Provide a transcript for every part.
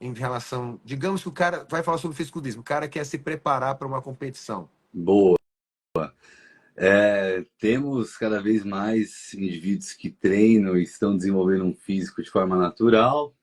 em relação... Digamos que o cara vai falar sobre fisiculturismo, o cara quer se preparar para uma competição. Boa. Temos cada vez mais indivíduos que treinam e estão desenvolvendo um físico de forma natural,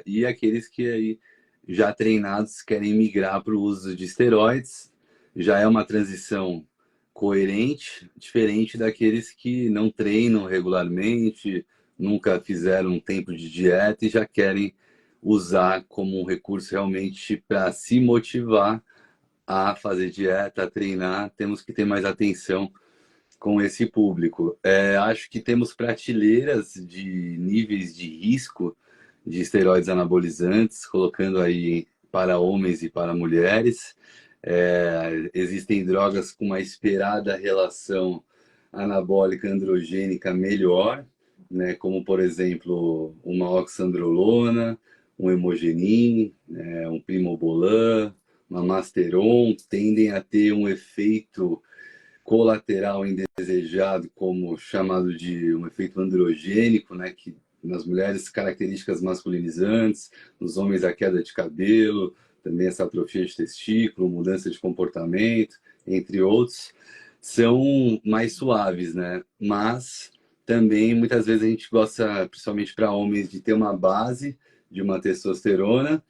e aqueles que aí, já treinados querem migrar para o uso de esteroides. Já é uma transição coerente, diferente daqueles que não treinam regularmente, nunca fizeram um tempo de dieta e já querem usar como um recurso realmente para se motivar a fazer dieta, a treinar. Temos que ter mais atenção com esse público. Acho que temos prateleiras de níveis de risco de esteroides anabolizantes, colocando aí para homens e para mulheres. Existem drogas com uma esperada relação anabólica androgênica melhor, né, como por exemplo uma oxandrolona, um hemogenin, um primobolan, uma masteron, tendem a ter um efeito colateral indesejado, como chamado de um efeito androgênico, né, que nas mulheres características masculinizantes, nos homens a queda de cabelo, também essa atrofia de testículo, mudança de comportamento, entre outros, são mais suaves, né? Mas também muitas vezes a gente gosta, principalmente para homens, de ter uma base de uma testosterona,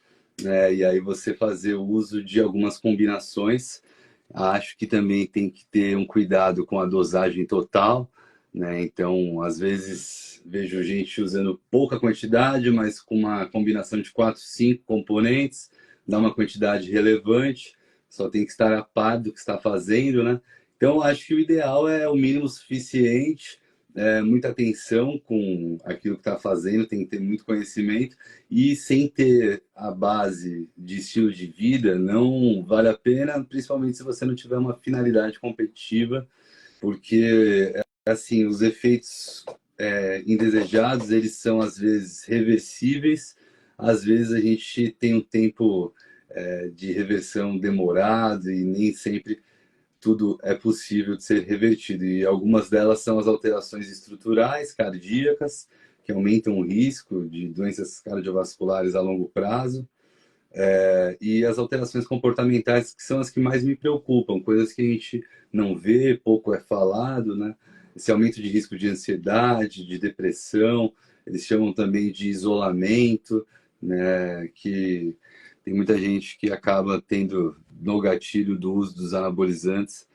né? E aí você fazer o uso de algumas combinações. Acho que também tem que ter um cuidado com a dosagem total, né? Então, às vezes vejo gente usando pouca quantidade, mas com uma combinação de 4, 5 componentes, dá uma quantidade relevante, só tem que estar a par do que está fazendo, né? Então, acho que o ideal é o mínimo suficiente, muita atenção com aquilo que está fazendo, tem que ter muito conhecimento, e sem ter a base de estilo de vida, não vale a pena, principalmente se você não tiver uma finalidade competitiva, porque assim, os efeitos indesejados, eles são às vezes reversíveis, às vezes a gente tem um tempo de reversão demorado e nem sempre tudo é possível de ser revertido. E algumas delas são as alterações estruturais, cardíacas, que aumentam o risco de doenças cardiovasculares a longo prazo, e as alterações comportamentais, que são as que mais me preocupam, coisas que a gente não vê, pouco é falado, né? Esse aumento de risco de ansiedade, de depressão, eles chamam também de isolamento, né? Que tem muita gente que acaba tendo no gatilho do uso dos anabolizantes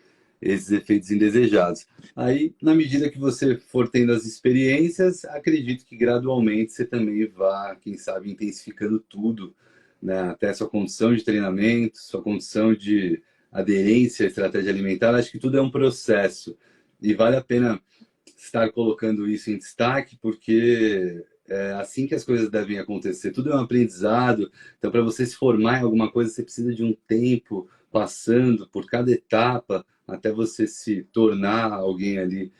esses efeitos indesejados. Aí, na medida que você for tendo as experiências, acredito que gradualmente você também vá, quem sabe, intensificando tudo, né? Até sua condição de treinamento, sua condição de aderência à estratégia alimentar. Acho que tudo é um processo e vale a pena estar colocando isso em destaque, porque é assim que as coisas devem acontecer. Tudo é um aprendizado. Então, para você se formar em alguma coisa, você precisa de um tempo passando por cada etapa até você se tornar alguém ali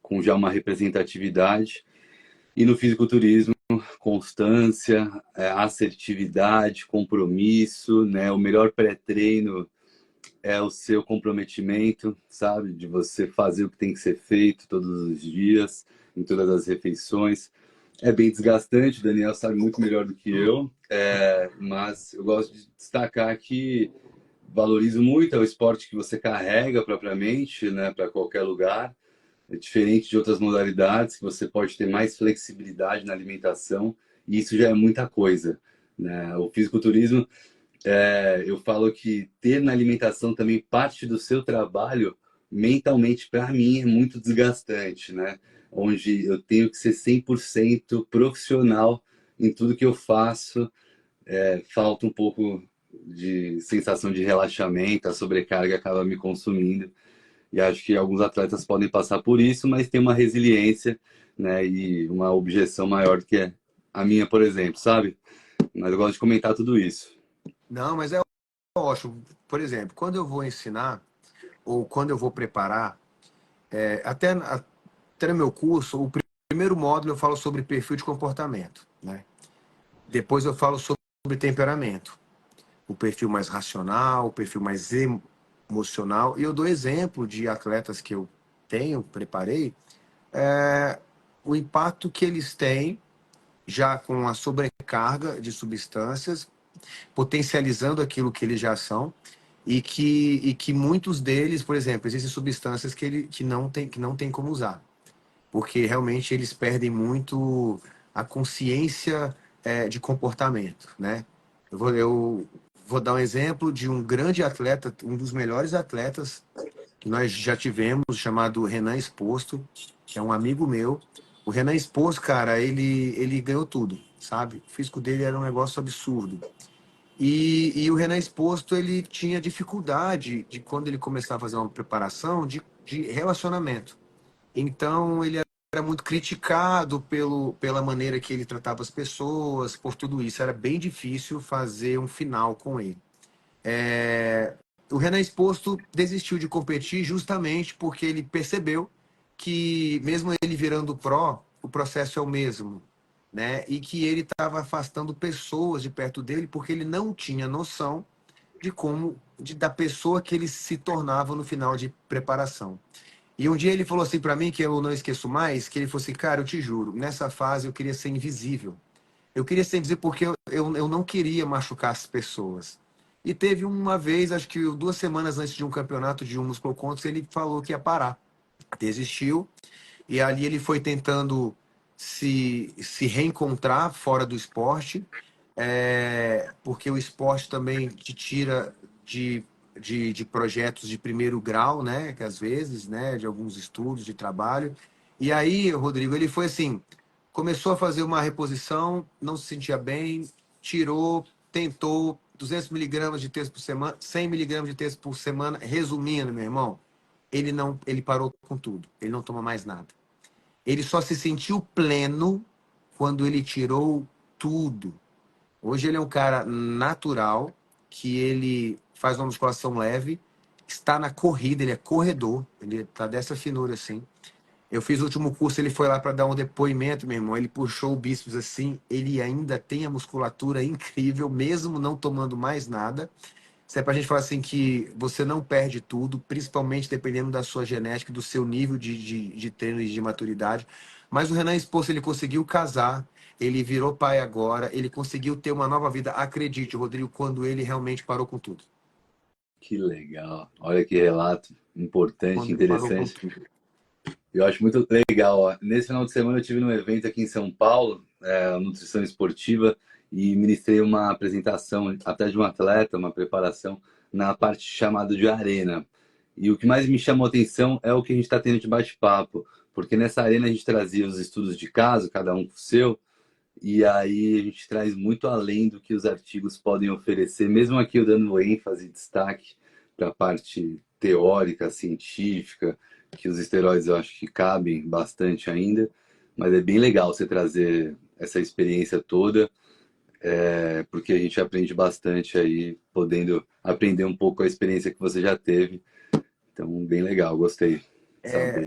com já uma representatividade. E no fisiculturismo, constância, assertividade, compromisso, né? O melhor pré-treino é o seu comprometimento, sabe? De você fazer o que tem que ser feito todos os dias, em todas as refeições. É bem desgastante, o Daniel sabe muito melhor do que eu, mas eu gosto de destacar que valorizo muito, é o esporte que você carrega propriamente, né, para qualquer lugar. É diferente de outras modalidades, que você pode ter mais flexibilidade na alimentação, e isso já é muita coisa, né? O fisiculturismo, eu falo que ter na alimentação também parte do seu trabalho, mentalmente, para mim, é muito desgastante, né? Onde eu tenho que ser 100% profissional em tudo que eu faço, falta um pouco de sensação de relaxamento, a sobrecarga acaba me consumindo. E acho que alguns atletas podem passar por isso, mas tem uma resiliência, né, e uma objeção maior do que a minha, por exemplo, sabe? Mas eu gosto de comentar tudo isso. Não, mas é ótimo. Por exemplo, quando eu vou ensinar, ou quando eu vou preparar, até no meu curso, o primeiro módulo eu falo sobre perfil de comportamento, né? Depois eu falo sobre temperamento. O perfil mais racional, o perfil mais emocional. E eu dou exemplo de atletas que eu tenho, preparei, o impacto que eles têm já com a sobrecarga de substâncias, potencializando aquilo que eles já são, e que muitos deles, por exemplo, existem substâncias que não tem como usar, porque realmente eles perdem muito a consciência de comportamento, né? Eu vou dar um exemplo de um grande atleta, um dos melhores atletas que nós já tivemos, chamado Renan Exposto, que é um amigo meu. O Renan Exposto, cara, ele ganhou tudo, sabe? O físico dele era um negócio absurdo. E o Renan Exposto, ele tinha dificuldade de, quando ele começava a fazer uma preparação, de relacionamento. Então, ele era muito criticado pela maneira que ele tratava as pessoas, por tudo isso. Era bem difícil fazer um final com ele. O Renan Exposto desistiu de competir justamente porque ele percebeu que, mesmo ele virando pró, o processo é o mesmo, né? E que ele estava afastando pessoas de perto dele porque ele não tinha noção de da pessoa que ele se tornava no final de preparação. E um dia ele falou assim para mim, que eu não esqueço mais, que ele falou assim: cara, eu te juro, nessa fase eu queria ser invisível. Eu queria ser invisível porque eu não queria machucar as pessoas. E teve uma vez, acho que 2 semanas antes de um campeonato de um músculo contra, ele falou que ia parar. Desistiu, e ali ele foi tentando se reencontrar fora do esporte, porque o esporte também te tira de projetos de primeiro grau, né, que às vezes, né, de alguns estudos de trabalho. E aí, Rodrigo, ele foi assim, começou a fazer uma reposição, não se sentia bem, tirou, tentou 200 miligramas de texto por semana, 100 miligramas de texto por semana. Resumindo, meu irmão, ele parou com tudo, ele não toma mais nada. Ele só se sentiu pleno quando ele tirou tudo. Hoje ele é um cara natural, que ele faz uma musculação leve, está na corrida, ele é corredor, ele está dessa finura assim. Eu fiz o último curso, ele foi lá para dar um depoimento, meu irmão. Ele puxou o bíceps assim, ele ainda tem a musculatura incrível, mesmo não tomando mais nada. Isso é para a gente falar assim que você não perde tudo, principalmente dependendo da sua genética, do seu nível de treino e de maturidade. Mas o Renan Exposto, ele conseguiu casar, ele virou pai agora, ele conseguiu ter uma nova vida. Acredite, Rodrigo, quando ele realmente parou com tudo. Que legal. Olha que relato importante, Quando ele parou com interessante. tudo. Eu acho muito legal. Ó. Nesse final de semana eu tive num evento aqui em São Paulo, nutrição esportiva, e ministrei uma apresentação até de um atleta, uma preparação na parte chamada de arena. E o que mais me chamou a atenção é o que a gente está tendo de bate-papo, porque nessa arena a gente trazia os estudos de caso, cada um com o seu, e aí a gente traz muito além do que os artigos podem oferecer, mesmo aqui eu dando ênfase e destaque para a parte teórica, científica, que os esteroides eu acho que cabem bastante ainda, mas é bem legal você trazer essa experiência toda, porque a gente aprende bastante aí, podendo aprender um pouco a experiência que você já teve. Então, bem legal, gostei de saber.